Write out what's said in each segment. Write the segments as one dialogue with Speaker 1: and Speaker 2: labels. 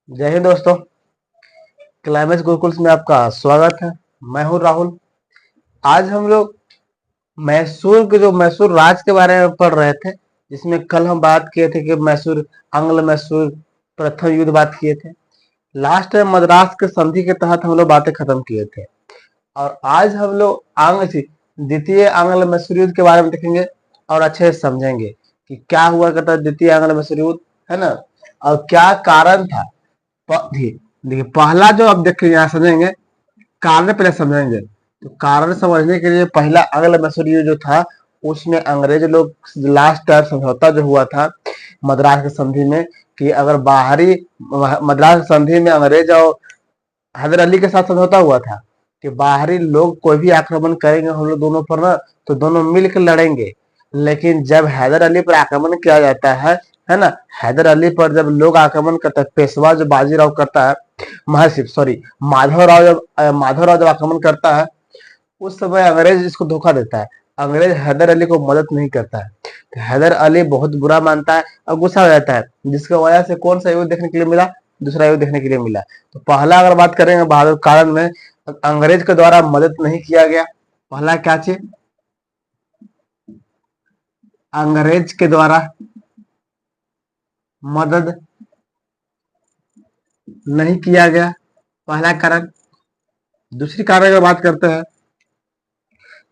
Speaker 1: जय हिंद दोस्तों। क्लाइमेक्स गुरुकुल्स में आपका स्वागत है। मैं हूं राहुल। आज हम लोग मैसूर राज के बारे में पढ़ रहे थे, जिसमें कल हम बात किए थे कि आंग्ल मैसूर प्रथम युद्ध बात किए थे। लास्ट में मद्रास के संधि के तहत हम लोग बातें खत्म किए थे, और आज हम लोग द्वितीय आंग्ल मैसूर युद्ध के बारे में देखेंगे और अच्छे से समझेंगे कि क्या हुआ करता द्वितीय आंग्ल मैसूर युद्ध, है ना, और क्या कारण था। देखिए, पहला जो आप देख यहाँ समझेंगे, कारण पहले समझेंगे। तो कारण समझने के लिए पहला आंग्ल मैसूर युद्ध जो था, उसमें अंग्रेज लोग लास्ट टाइम समझौता जो हुआ था मद्रास की संधि में, कि अगर बाहरी मद्रास संधि में अंग्रेज और हैदर अली के साथ समझौता हुआ था कि बाहरी लोग कोई भी आक्रमण करेंगे हम लोग दोनों पर ना, तो दोनों मिलकर लड़ेंगे। लेकिन जब हैदर अली पर आक्रमण किया जाता है ना, हैदर अली पर जब लोग आक्रमण करता है, पेशवा जो बाजीराव करता है, महर्षि सॉरी माधवराव जब आक्रमण करता है, उस समय अंग्रेज इसको धोखा देता है। अंग्रेज हैदर अली को मदद नहीं करता है, तो हैदर अली बहुत बुरा मानता है और गुस्सा हो जाता है, जिसकी वजह से कौन सा युद्ध देखने के लिए मिला, दूसरा युद्ध देखने के लिए मिला। तो पहला अगर बात करेंगे बहादुर कारण में, अंग्रेज के द्वारा मदद नहीं किया गया। पहला क्या चीज, अंग्रेज के द्वारा मदद नहीं किया गया, पहला कारण। दूसरी कारण अगर बात करते हैं,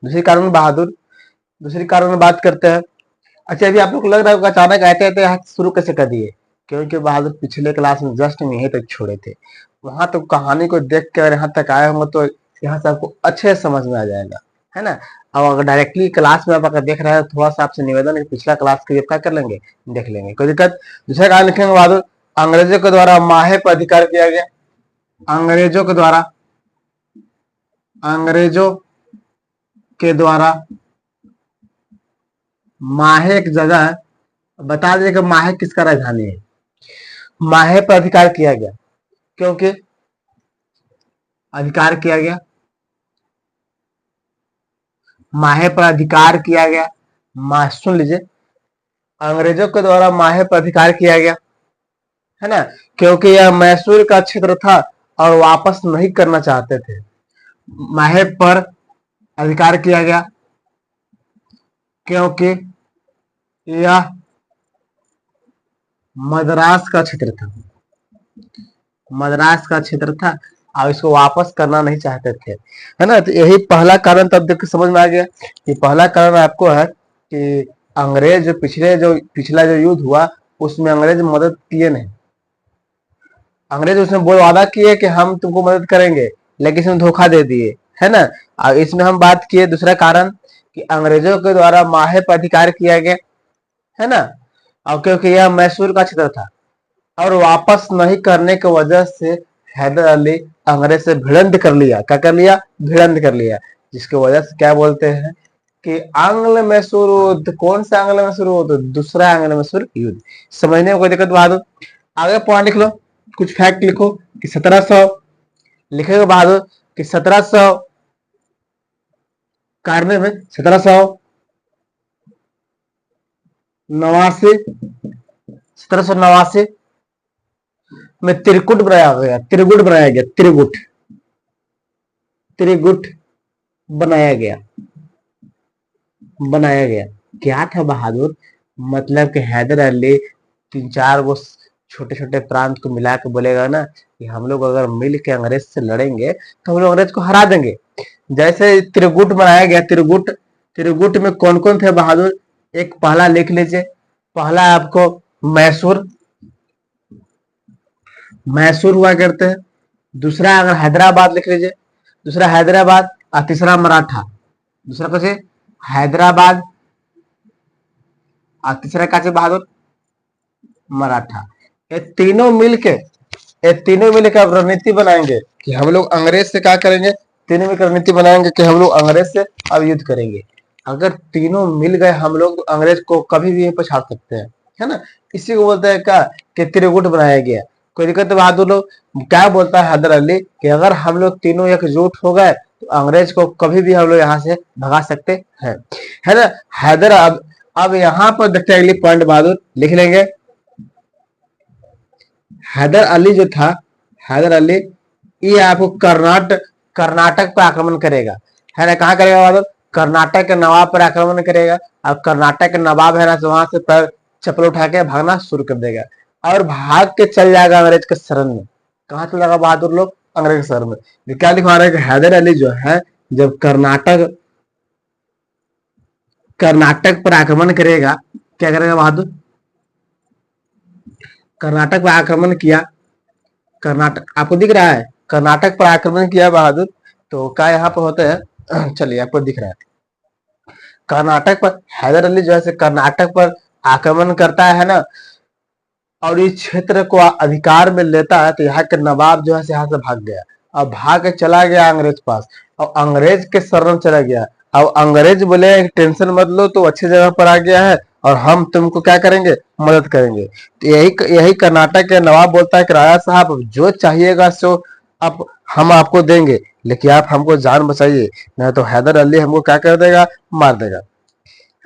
Speaker 1: दूसरी कारण में बहादुर, दूसरी कारण में बात करते हैं। अच्छा, अभी आप लोग को लग रहा है अचानक आते आते यहाँ शुरू कैसे कर दिए, क्योंकि बहादुर पिछले क्लास में जस्ट में यहीं तक छोड़े थे। वहां तो कहानी को देख कर यहाँ तक आए होंगे तो यहाँ से आपको अच्छे से समझ में आ जाएगा, है ना। अब अगर डायरेक्टली क्लास में आप अगर देख रहे हैं, थोड़ा सा आपसे निवेदन है कि पिछला क्लास के क्या कर लेंगे, देख लेंगे, कोई दिक्कत। दूसरा कारण लिखेंगे बहादुर, अंग्रेजों के द्वारा माहे पर अधिकार किया गया। अंग्रेजों के द्वारा, अंग्रेजों के द्वारा माहे एक जगह है, बता दें कि माहे किसका राजधानी है। माहे पर अधिकार किया गया, क्योंकि अधिकार किया गया, माहे पर अधिकार किया गया। सुन लीजिए, अंग्रेजों के द्वारा माहे पर अधिकार किया गया, है ना, क्योंकि यह मैसूर का क्षेत्र था और वापस नहीं करना चाहते थे। माहे पर अधिकार किया गया क्योंकि यह मद्रास का क्षेत्र था, मद्रास का क्षेत्र था और इसको वापस करना नहीं चाहते थे, है ना। तो यही पहला कारण तब देख के समझ में आ गया कि पहला कारण आपको है कि अंग्रेज पिछला जो युद्ध हुआ, उसमें अंग्रेज मदद किए नहीं। अंग्रेज उसमें बोल वादा किए कि हम तुमको मदद करेंगे, लेकिन इसमें धोखा दे दिए, है ना। और इसमें हम बात किए दूसरा कारण कि अंग्रेजों के द्वारा माहे पर अधिकार किया गया, है ना, और क्योंकि यह मैसूर का क्षेत्र था और वापस नहीं करने की वजह से हैदर अली अंग्रेज से भिड़ंत कर लिया। क्या कर लिया? भिड़ंत कर लिया, जिसकी वजह से क्या बोलते हैं कि आंग्ल मैसूर युद्ध। कौन सा आंग्ल मैसूर युद्ध? दूसरा आंग्ल मैसूर युद्ध। समझने में कोई दिक्कत बहादुर? आगे पॉइंट लिख लो, कुछ फैक्ट लिखो कि 1700 लिखेगा बहादुर कि 1700 कारने में 1789 1789 में त्रिकुट बनाया गया, त्रिगुट बनाया गया, त्रिगुट, त्रिगुट बनाया गया, बनाया गया। क्या था बहादुर? मतलब कि हैदर अली तीन चार वो छोटे छोटे प्रांत को मिला के बोलेगा ना कि हम लोग अगर मिल के अंग्रेज से लड़ेंगे तो हम लोग अंग्रेज को हरा देंगे। जैसे त्रिगुट बनाया गया, त्रिगुट, त्रिगुट में कौन कौन थे बहादुर? एक पहला लिख लीजिए, पहला आपको मैसूर, मैसूर हुआ करते हैं। दूसरा अगर हैदराबाद लिख लीजिए, दूसरा हैदराबाद, और तीसरा मराठा। दूसरा कैसे? हैदराबाद, और तीसरा कैसे बहादुर? मराठा। ये तीनों मिलके, ये तीनों मिलकर अब रणनीति बनाएंगे कि हम लोग अंग्रेज से क्या करेंगे। तीनों मिलकर रणनीति बनाएंगे कि हम लोग अंग्रेज से अब युद्ध करेंगे। अगर तीनों मिल गए हम लोग तो अंग्रेज को कभी भी पछाड़ सकते हैं, है ना। इसी को बोलते हैं क्या कि त्रिगुट बनाया गया। कोई दिक्कत? बहादुर लोग क्या बोलता है हैदर अली कि अगर हम लोग तीनों एकजुट हो गए तो अंग्रेज को कभी भी हम लोग यहाँ से भगा सकते हैं, है ना। हैदर अब यहाँ पर देखते हैं अगली पॉइंट बहादुर लिख लेंगे। हैदर अली जो था, हैदर अली, ये आपको कर्नाटक पर आक्रमण करेगा, है ना। कहाँ करेगा बहादुर? कर्नाटक के नवाब पर आक्रमण करेगा। अब कर्नाटक के नवाब है ना, तो वहां से पैर चप्पल उठा के भागना शुरू कर देगा और भाग के चल जाएगा अंग्रेज के शरण में। कहाँ चल जाएगा बहादुर लोग? अंग्रेज के शरण में। ये क्या लिखवा रहे हैं कि हैदर अली जो है जब कर्नाटक पर आक्रमण करेगा, क्या करेगा बहादुर? कर्नाटक पर आक्रमण किया, कर्नाटक आपको दिख रहा है, कर्नाटक पर आक्रमण किया बहादुर, तो क्या यहाँ पर होता है चलिए आपको दिख रहा है, कर्नाटक पर हैदर अली जो है कर्नाटक पर आक्रमण करता है ना, और इस क्षेत्र को अधिकार में लेता है, तो यहाँ के नवाब जो है यहाँ से भाग गया और भाग के चला गया अंग्रेज पास, और अंग्रेज के शरण चला गया। अब अंग्रेज बोले टेंशन मत लो, तो अच्छी जगह पर आ गया है और हम तुमको क्या करेंगे? मदद करेंगे। तो यही कर्नाटक के नवाब बोलता है कि राजा साहब जो चाहिएगा सो अब हम आपको देंगे, लेकिन आप हमको जान बचाइए, नहीं तो हैदर अली हमको क्या कर देगा? मार देगा,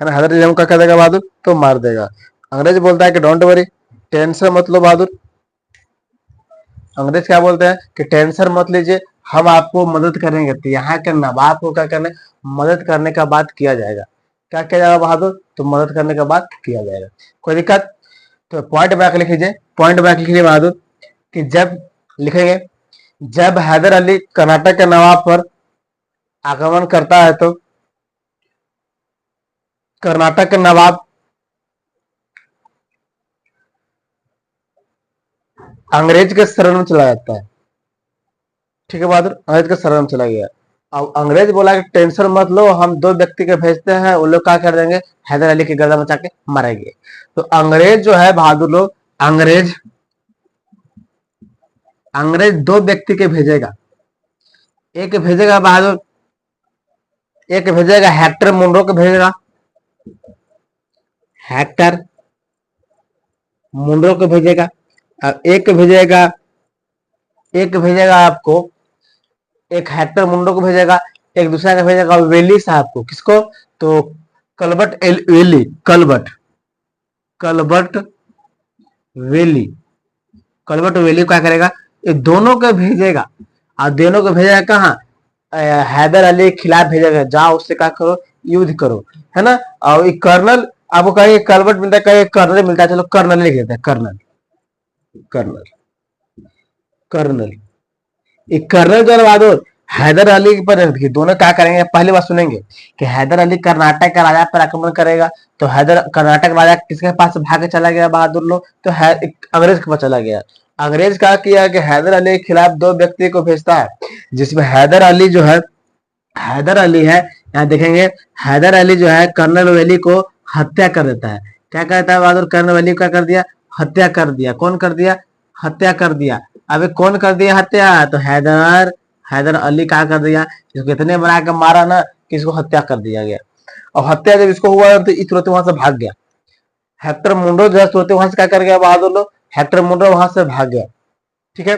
Speaker 1: है ना। हैदर अली हमको क्या कर देगा बहादुर? तो मार देगा। अंग्रेज बोलता है कि डोंट वरी, टेंशन मत लो बहादुर। अंग्रेज क्या बोलते हैं कि टेंशन मत लीजिए, हम आपको मदद करेंगे। तो यहाँ के नवाब को क्या करना? मदद करने का बात किया जाएगा। क्या किया जाएगा बहादुर? तो मदद करने का बात किया जाएगा। कोई दिक्कत? तो पॉइंट बैक लिख लीजिए, पॉइंट बैक लिख लीजिए बहादुर, कि जब लिखेंगे जब हैदर अली कर्नाटक के नवाब पर आक्रमण करता है, तो कर्नाटक के नवाब अंग्रेज के शरण में चला जाता है। ठीक है बहादुर, अंग्रेज के शरण में चला गया। अब अंग्रेज बोला कि टेंशन मत लो, हम 2 व्यक्ति के भेजते हैं, उन लोग क्या कर देंगे? हैदर अली की गर्दन मचा के मारेंगे। तो अंग्रेज जो है बहादुर लोग, अंग्रेज 2 व्यक्ति के भेजेगा। एक भेजेगा बहादुर, एक भेजेगा हेक्टर मुंडो को भेजेगा, हेक्टर मुंडो को भेजेगा। अब एक भेजेगा आपको, एक हेक्टर मुंडो को भेजेगा, एक दूसरा का भेजेगा वेली साहब को। किसको? तो वेली, कलबर्ट वेली, कलबर्ट वेली क्या करेगा? ये दोनों को भेजेगा, और दोनों को भेजेगा कहाँ? हैदर अली के खिलाफ भेजेगा, जाओ उससे क्या करो? युद्ध करो, है ना। और कर्नल आपको कहेंगे कलबर्ट मिलता है, कहेंगे कर्नल मिलता है, चलो कर्नल लिख देते हैं, कर्नल कर्नल कर्नल। एक कर्नल जो है बहादुर हैदर अली पर दोनों क्या करेंगे? पहली बार सुनेंगे कि हैदर अली कर्नाटक का राजा पर आक्रमण करेगा, तो हैदर कर्नाटक राजा किसके पास भाग के चला गया बहादुर लोग? तो अंग्रेज के पास चला गया। अंग्रेज क्या किया कि हैदर अली के खिलाफ 2 व्यक्ति को भेजता है, जिसमें हैदर अली जो है, हैदर अली है, यहाँ देखेंगे हैदर अली जो है कर्नल वैली को हत्या कर देता है। क्या करता है बहादुर? कर्नल वैली को क्या कर दिया? हत्या कर दिया। कौन कर दिया? हत्या कर दिया। अबे कौन कर दिया हत्या? तो हैदर अली क्या कर दिया? इसको इतने बना के मारा ना कि इसको हत्या कर दिया गया। और हत्या जब इसको हुआ तो इस तुरंत वहां से भाग गया। हेक्टर मुंडो जो है तुरंत वहां से क्या कर गया बहादुर लोग? हेक्टर मुंडो वहां से भाग गया। ठीक है।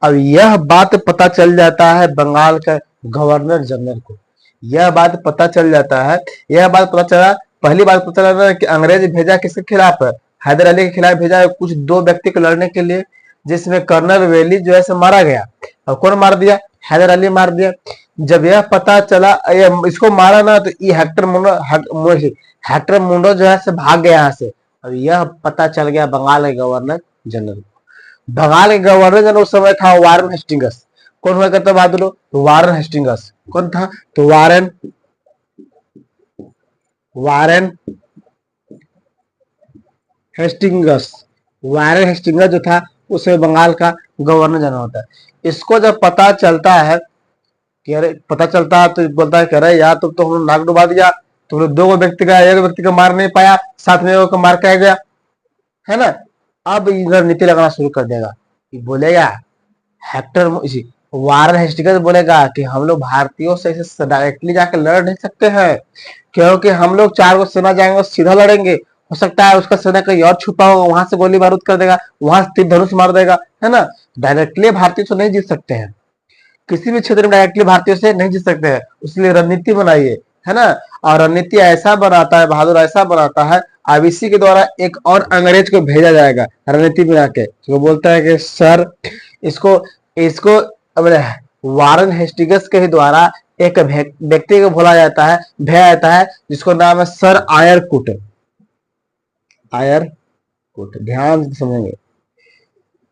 Speaker 1: अब यह बात पता चल जाता है बंगाल का गवर्नर जनरल को, यह बात पता चल जाता है, यह बात पता चला, पहली बात पता चला कि अंग्रेज भेजा किसके खिलाफ है? हैदर अली के खिलाफ भेजा कुछ 2 व्यक्ति को लड़ने के लिए, जिसमें कर्नल वैली जो है मारा गया। और कौन मार दिया? हैदर अली मार दिया। जब यह पता चला, इसको मारा ना, तो ये हेक्टर मुंडो जो है भाग गया यहाँ से। और यह पता चल गया बंगाल के गवर्नर जनरल। बंगाल के गवर्नर जनरल उस समय था वारन हेस्टिंगस। कौन हुआ करता बहादुर? वारन हेस्टिंगस। कौन था? तो वारन हेस्टिंगस। वारन हेस्टिंगस जो था उसे बंगाल का गवर्नर जनरल होता है। इसको जब पता चलता है कि अरे पता चलता है, तो बोलता है कि अरे यार तुम तो हम नाक डुबा दिया, तुम लोग 2 व्यक्ति का, एक व्यक्ति को मार नहीं पाया, साथ में को मार के गया, है ना। अब इधर नीति लगाना शुरू कर देगा, बोलेगा हेक्टर वारन हेस्टिंगस बोलेगा कि हम लोग भारतीयों से ऐसे डायरेक्टली जाकर लड़ नहीं सकते हैं, क्योंकि हम लोग 4 को सेना जाएंगे सीधा लड़ेंगे, हो सकता है उसका सेना कहीं और छुपा होगा, वहां से गोली बारूद कर देगा, वहां से तीर धनुष मार देगा, है ना। डायरेक्टली भारतीयों से नहीं जीत सकते हैं, किसी भी क्षेत्र में डायरेक्टली भारतीयों से नहीं जीत सकते हैं, इसलिए रणनीति बनाइए, है ना। और रणनीति ऐसा बनाता है बहादुर, ऐसा बनाता है अब इसी के द्वारा एक और अंग्रेज को भेजा जाएगा रणनीति बना के, जो बोलता है कि सर इसको इसको वारन हेस्टिंग्स के द्वारा एक व्यक्ति को भेजा जाता है जिसको नाम है सर आयरकुट। आयरकुट, ध्यान से समझेंगे।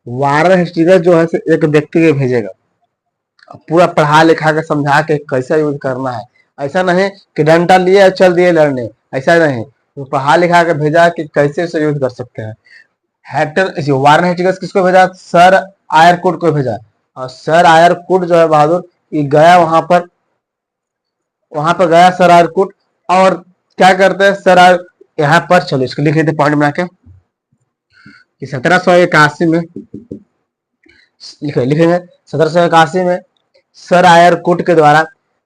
Speaker 1: वारन हेस्टिंग्स जो है एक व्यक्ति को भेजेगा, पूरा पढ़ा लिखा के समझा के कैसे यूज करना है। ऐसा नहीं कि डंडा लिए और चल दिए लड़ने, ऐसा नहीं, तो पढ़ा लिखा के भेजा कि कैसे उसे यूज कर सकते हैं। हेक्टर वारन हेस्टिंग्स किसको भेजा? सर आयरकुट को भेजा। और सर आयरकुट जो है बहादुर, ये गया वहां पर गया सर आयरकुट, और क्या करते हैं सर आयर, यहाँ पर चलो इसको लिख लेते पॉइंट बना के कि 1781 में लिखेंगे 1781 में सर आयरकुट के द्वारा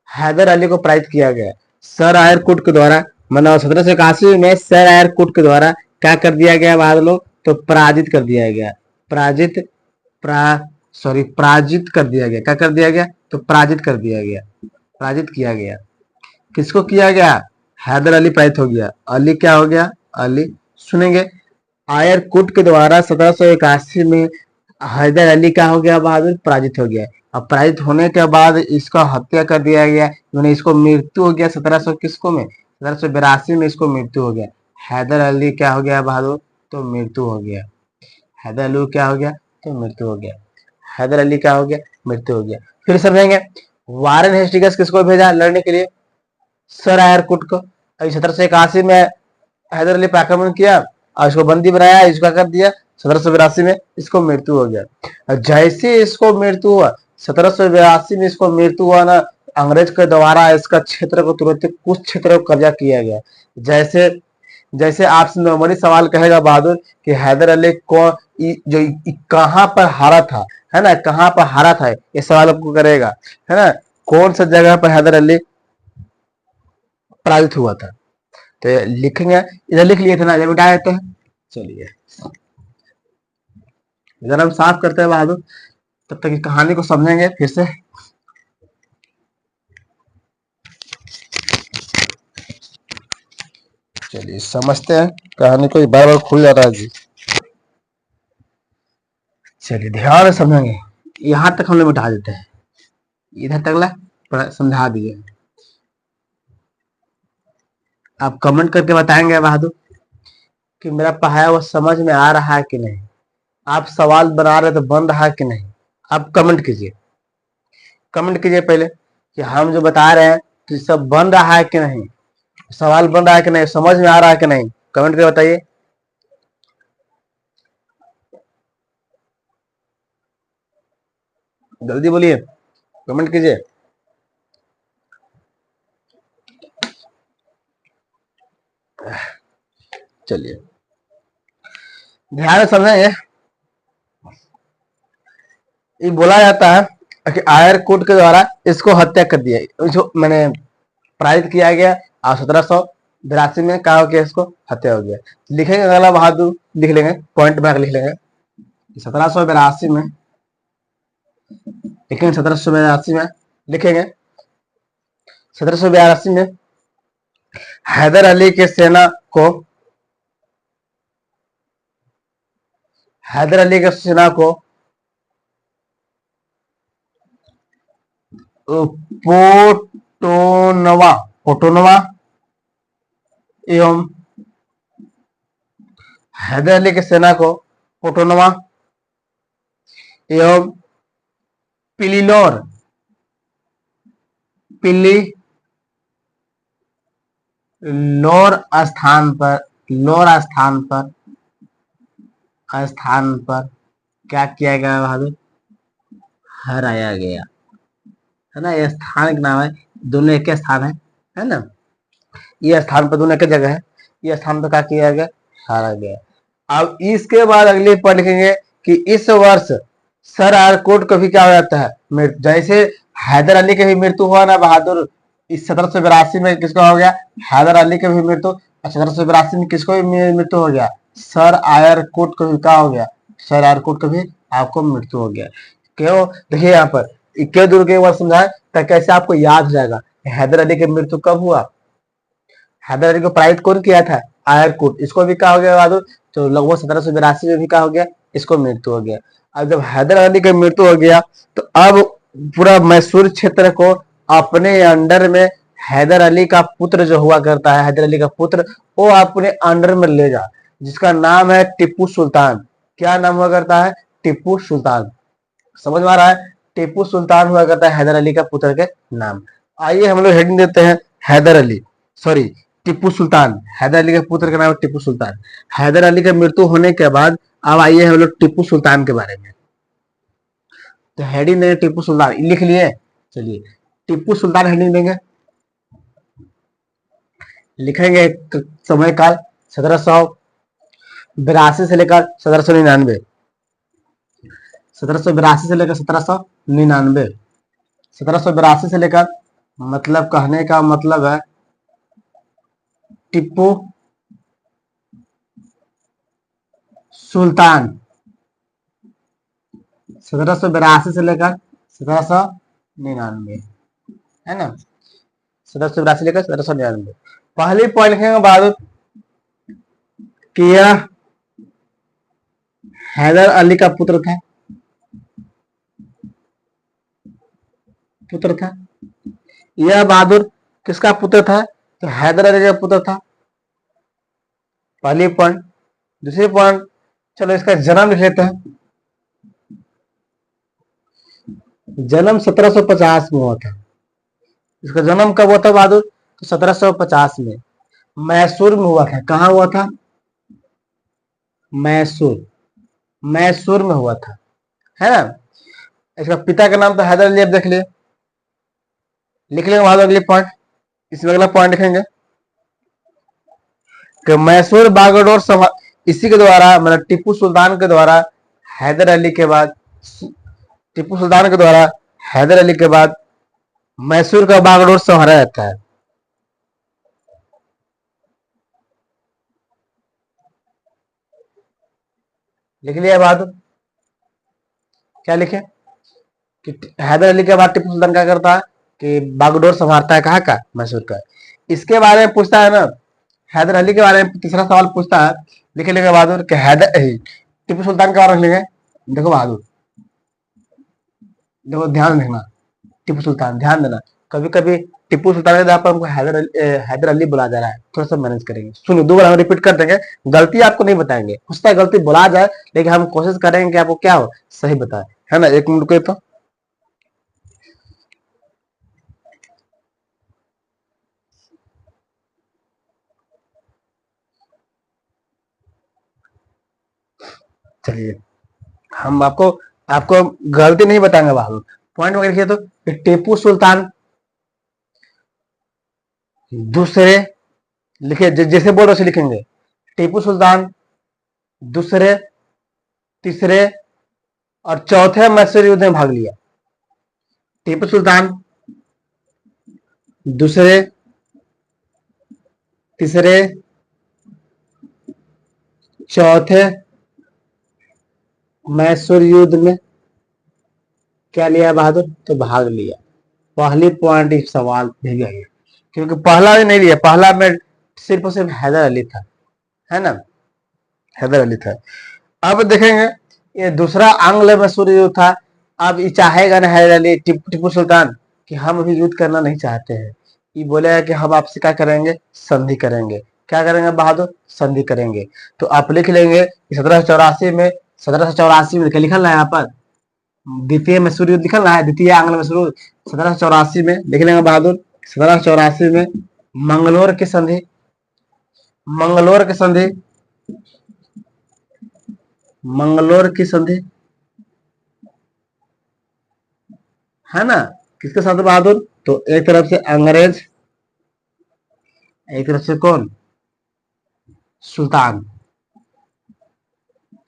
Speaker 1: हैदर अली को पराजित किया गया। सर आयरकुट के द्वारा, मतलब 1781 में सर आयरकुट के द्वारा क्या कर दिया गया बहादुर लोग? तो पराजित कर दिया गया। पराजित कर दिया गया। क्या कर दिया गया? तो पराजित कर दिया गया, पराजित किया गया। किसको किया गया? हैदर अली पराजित हो गया। अली क्या हो गया? अली सुनेंगे, आयरकुट के द्वारा 1781 में हैदर अली क्या हो गया बहादुर? पराजित हो गया। अब पराजित होने के बाद इसका हत्या कर दिया गया, मैंने इसको मृत्यु हो गया 1700 किसको में 1782 में इसको मृत्यु हो गया। हैदर अली क्या हो गया बहादुर? तो मृत्यु हो गया। हैदर अली क्या हो गया? तो मृत्यु हो गया। हैदर अली क्या हो गया? मृत्यु हो गया। फिर समझेंगे, वारन हेस्टिंग्स किसको भेजा लड़ने के लिए? सर आयरकुट को। 1781 में हैदर अली पर आक्रमण किया और इसको बंदी बनाया, इसका कर दिया। 1782 में इसको मृत्यु हो गया। जैसे इसको मृत्यु हुआ 1782 में इसको मृत्यु हुआ ना, अंग्रेज के द्वारा इसका क्षेत्र को तुरंत कुछ क्षेत्र को कब्जा किया गया। जैसे जैसे आपसे नॉर्मली सवाल कहेगा बहादुर कि हैदर अली को जो कहाँ पर हारा था, है ना, कहाँ पर हारा था, ये सवाल आपको करेगा, है ना, कौन सा जगह पर हैदर अली पराजित हुआ था। तो लिखेंगे, इधर लिख लिए थे ना, जब मिटा देते हैं। चलिए इधर हम साफ करते हैं बहादुर, तब तक इस कहानी को समझेंगे फिर से। चलिए समझते हैं कहानी को, बार बार खुल जाता है जी। चलिए ध्यान से समझेंगे, यहां तक हम लोग मिटा देते हैं, इधर तक समझा दिए। आप कमेंट करके बताएंगे बहादुर कि मेरा पढ़ाया वो समझ में आ रहा है कि नहीं, आप सवाल बना रहे तो बन रहा है कि नहीं। आप कमेंट कीजिए, कमेंट कीजिए पहले कि हम जो बता रहे हैं तो सब बन रहा है कि नहीं, सवाल बन रहा है कि नहीं, समझ में आ रहा है कि नहीं, कमेंट करके बताइए। जल्दी बोलिए, कमेंट कीजिए। चलिए ध्यान से समझेंगे। ये बोला जाता है कि आयरकुट के द्वारा इसको हत्या कर दिया, जो मैंने पराजित किया गया, और 1782 में क्या हो गया, इसको हत्या हो गया। लिखेंगे अगला बहादुर, लिख लेंगे पॉइंट बना लिख लेंगे 1782 में, लिखेंगे 1782 में, लिखेंगे 1782 में हैदर अली के सेना को, हैदर अली के सेना को पोटोनवा एवं हैदर अली के सेना को पोटोनवा एवं पिलीलोर स्थान पर क्या किया गया बहादुर? हराया गया, है ना। ये स्थान का नाम है, दोनों एक स्थान है ना, ये स्थान पर दोनों एक जगह है, ये स्थान पर क्या किया गया? हारा गया। अब इसके बाद अगले पढ़ लिखेंगे कि इस वर्ष सर आयरकुट को भी क्या हो जाता है, जैसे हैदर अली के भी मृत्यु हुआ ना बहादुर, इस 1782 में किसका हो गया? हैदर अली के भी मृत्यु। 1782 में किसको भी मृत्यु हो गया? सर आयरकुट को भी क्या हो गया? सर आयरकुट को भी आपको मृत्यु हो गया। क्यों? देखिए यहाँ पर क्यों दूर के बार समझाए ताकि कैसे आपको याद हो जाएगा। हैदर अली की मृत्यु कब हुआ? हैदर अली को पराजित कौन किया था? आयरकुट, इसको भी क्या हो गया बहादुर, तो लगभग 1782 में भी क्या हो गया, इसको मृत्यु हो गया। अब जब हैदर अली की मृत्यु हो गया तो अब पूरा मैसूर क्षेत्र को अपने अंडर में हैदर अली का पुत्र जो हुआ करता है, हैदर अली का पुत्र, वो अपने अंडर में ले जा, जिसका नाम है टीपू सुल्तान। क्या नाम हुआ करता है, टीपू सुल्तान। समझ में आ रहा है, टीपू सुल्तान हुआ करता है हैदर अली का पुत्र के नाम। आइए हम लोग हेडिंग देते हैं हैदर अली, सॉरी टीपू सुल्तान, हैदर अली के पुत्र का नाम है टीपू सुल्तान। हैदर अली की मृत्यु होने के बाद अब आइए हम लोग टीपू सुल्तान के बारे में, तो हेडिंग देंगे टीपू सुल्तान, लिख लिए, चलिए टीपू सुल्तान हेडिंग देंगे, लिखेंगे समय काल 1782 से लेकर 1799, 1782 से लेकर 1799, 1782 से लेकर, मतलब कहने का मतलब है टीपू सुल्तान 1782 से लेकर 1799, है ना, 1782 लेकर 1799। पहली पॉइंट लिखेंगे बहादुर कि यह हैदर अली का पुत्र था, यह बहादुर किसका पुत्र था, तो हैदर अली का पुत्र था, पहली पॉइंट। दूसरी पॉइंट, चलो इसका जन्म लिख लेते हैं। जन्म 1750 में हुआ था, इसका जन्म कब हुआ था बहादुर, तो 1750 में मैसूर में हुआ था। कहाँ हुआ था, मैसूर, मैसूर में हुआ था, है ना। इसका पिता का नाम तो हैदर अली, अब देख लिए, लिख लेंगे बहादुर अगले पॉइंट, इसमें अगला पॉइंट लिखेंगे कि मैसूर बागडोर इसी के द्वारा, मतलब टीपू सुल्तान के द्वारा हैदर अली के बाद, टीपू सुल्तान के द्वारा हैदर अली के बाद मैसूर का बागडोर संभाला जाता है। लिख लिया बहादुर, क्या लिखे कि हैदर अली के बाद टीपू सुल्तान क्या करता है कि बागडोर संभालता है, कहाँ का, मैसूर का। इसके बारे में पूछता है ना, हैदर अली के बारे में तीसरा सवाल पूछता है, लिख लेंगे बहादुर कि हैदर टीपू सुल्तान के बारे में लिखेंगे। देखो बहादुर, देखो ध्यान रखना, टीपू सुल्तान, ध्यान देना, कभी कभी टीपू सुल्तान के पर हमको हैदर अली बुला जा रहा है, थोड़ा सा मैनेज करेंगे। सुनो, दो बार हम रिपीट कर देंगे, गलती आपको नहीं बताएंगे, हो सकता है गलती बुला जाए, लेकिन हम कोशिश करेंगे कि आपको क्या हो, सही बताए, है ना। एक मिनट को तो चलिए, हम आपको आपको गलती नहीं बताएंगे बहादुर। पॉइंट वगैरह लिखिए, तो टीपू सुल्तान दूसरे, लिखिए जैसे बोल वैसे लिखेंगे, टीपू सुल्तान दूसरे, तीसरे और चौथे मैसूर युद्ध में भाग लिया। टीपू सुल्तान दूसरे, तीसरे, चौथे मैसूर युद्ध में क्या लिया बहादुर, तो भाग लिया। पहली पॉइंट इस सवाल भेज गई, क्योंकि पहला भी नहीं लिया, पहला में सिर्फ और सिर्फ हैदर अली था, है ना, हैदर अली था। अब देखेंगे ये दूसरा आंग्ल मैसूर युद्ध था। अब ये चाहेगा ना हैदर अली, टीपू सुल्तान, कि हम अभी युद्ध करना नहीं चाहते हैं, ये बोले कि हम आपसे क्या करेंगे, संधि करेंगे। क्या करेंगे बहादुर, संधि करेंगे। तो आप लिख लेंगे 1784 में, 1784 में लिखा है यहाँ पर, द्वितीय मैसूर युद्ध लिखा है, द्वितीय आंग्ल मैसूर युद्ध 1784 में लिख लेंगे बहादुर। 1784 में मंगलोर की संधि, मंगलोर की संधि, मंगलोर की संधि, है ना, किसके साथ बहादुर, तो एक तरफ से अंग्रेज, एक तरफ से कौन, सुल्तान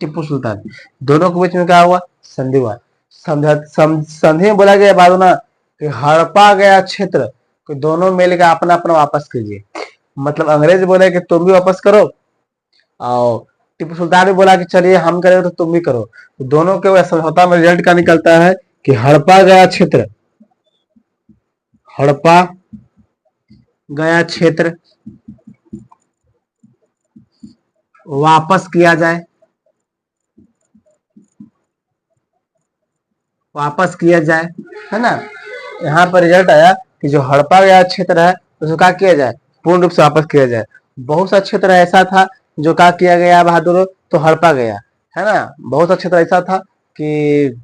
Speaker 1: टीपू सुल्तान, दोनों के बीच में क्या हुआ, संधि हुआ। संधि में बोला गया बहादुर ना कि हड़पा गया क्षेत्र कि दोनों मिलकर अपना अपना वापस कीजिए। मतलब अंग्रेज बोले कि तुम भी वापस करो, और टीपू सुल्तान भी बोला कि चलिए हम करें तो तुम भी करो। तो दोनों के समझौता में रिजल्ट क्या निकलता है कि हड़पा गया क्षेत्र, हड़पा गया क्षेत्र वापस किया जाए, वापस किया जाए, है ना। यहाँ पर रिजल्ट आया कि जो हड़पा गया क्षेत्र है उसको क्या किया जाए, पूर्ण रूप से वापस किया जाए। बहुत सा क्षेत्र ऐसा था जो क्या किया गया बहादुर, तो हड़पा गया, है ना। बहुत सा क्षेत्र ऐसा था कि,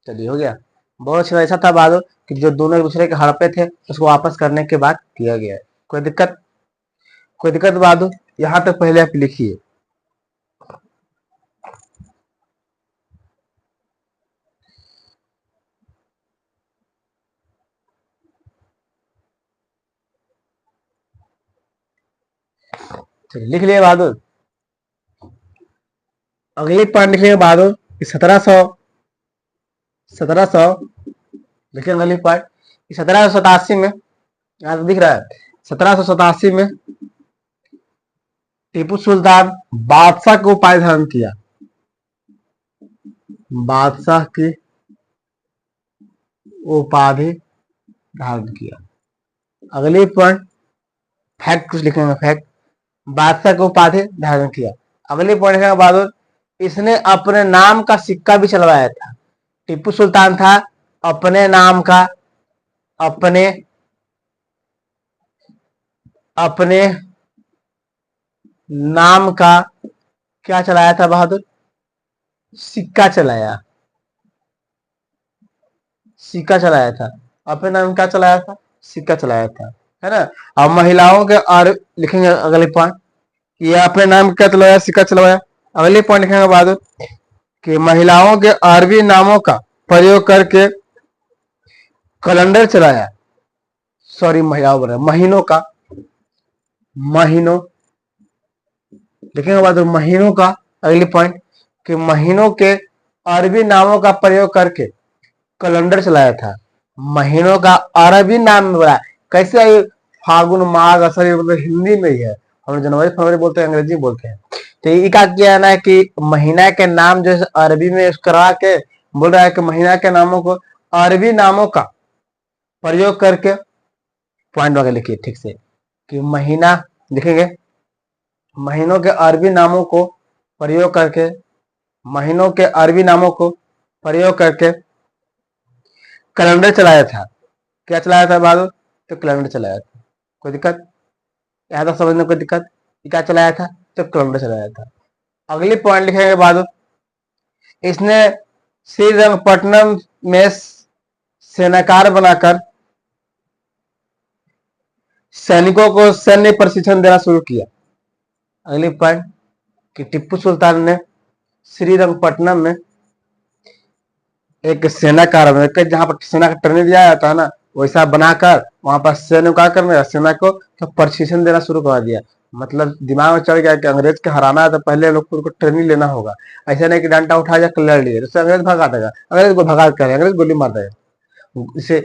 Speaker 1: चलिए हो गया, बहुत क्षेत्र ऐसा था बहादुर कि जो दोनों एक दूसरे के हड़पे थे उसको वापस करने के बाद किया गया है। कोई दिक्कत, कोई दिक्कत बहादुर, यहाँ तक पहले आप लिखिए। चलिए लिख लिए बहादुर। अगली पॉइंट लिखिए बहादुर कि 1700 लिखिए अगली पॉइंट, 1787 में, यहाँ तो दिख रहा है, 1787 में टीपू सुल्तान बादशाह को उपाधि धारण किया, बादशाह की उपाधि धारण किया। अगली पॉइंट फैक्ट कुछ लिखेंगे, फैक्ट, बादशाह को उपाधि धारण किया। अगली पॉइंट लिखेंगे बहादुर, इसने अपने नाम का सिक्का भी चलवाया था। टीपू सुल्तान था अपने नाम का, अपने अपने नाम का क्या चलाया था बहादुर, सिक्का चलाया, सिक्का चलाया था। अपने नाम क्या चलाया था, सिक्का चलाया था, है ना। अब महिलाओं के और लिखेंगे अगले पॉइंट, ये अपने नाम क्या चलाया, सिक्का चलाया। अगले पॉइंट लिखेंगे बहादुर कि महिलाओं के अरबी नामों का प्रयोग करके कैलेंडर चलाया, सॉरी महिलाओं बोल रहे, महीनों का, महीनों लिखेंगे बहादुर, महीनों का। अगली पॉइंट कि महीनों के अरबी नामों का प्रयोग करके कैलेंडर चलाया था। महीनों का अरबी नाम में बोला, कैसे आई, फागुन माघ असर, मतलब हिंदी में ही है, हम जनवरी फरवरी बोलते हैं, अंग्रेजी बोलते हैं। तो ये क्या किया है ना कि महीना के नाम जो है अरबी में करवा के बोल रहा है कि महीना के नामों को अरबी नामों का प्रयोग करके, पॉइंट वगैरह लिखिए ठीक से कि महीना लिखेंगे, महीनों के अरबी नामों को प्रयोग करके, महीनों के अरबी नामों को प्रयोग करके कैलेंडर चलाया था। क्या चलाया था बहादुर, तो कैलेंडर चलाया था। कोई दिक्कत, यहाँ तक समझने कोई दिक्कत, क्या चलाया था, तो कैलेंडर चलाया था। अगली पॉइंट लिखेंगे बहादुर, इसने श्रीरंगपट्टनम में सेनाकार बनाकर सैनिकों को सैन्य प्रशिक्षण देना शुरू किया। अगली पॉइंट कि टीपू सुल्तान ने श्रीरंगपट्टनम में एक सेना कार, जहां पर सेना का ट्रेनिंग दिया जाता है ना, वैसा बनाकर वहां पर सैन्य का करने, सेना को तो प्रशिक्षण देना शुरू कर दिया। मतलब दिमाग में चढ़ गया कि अंग्रेज के हराना है तो पहले लोग को ट्रेनिंग लेना होगा। ऐसा नहीं कि डंडा उठा जा लड़ लिए, उससे अंग्रेज भगा देगा, अंग्रेज को भगा कर अंग्रेज गोली मार देगा। इसे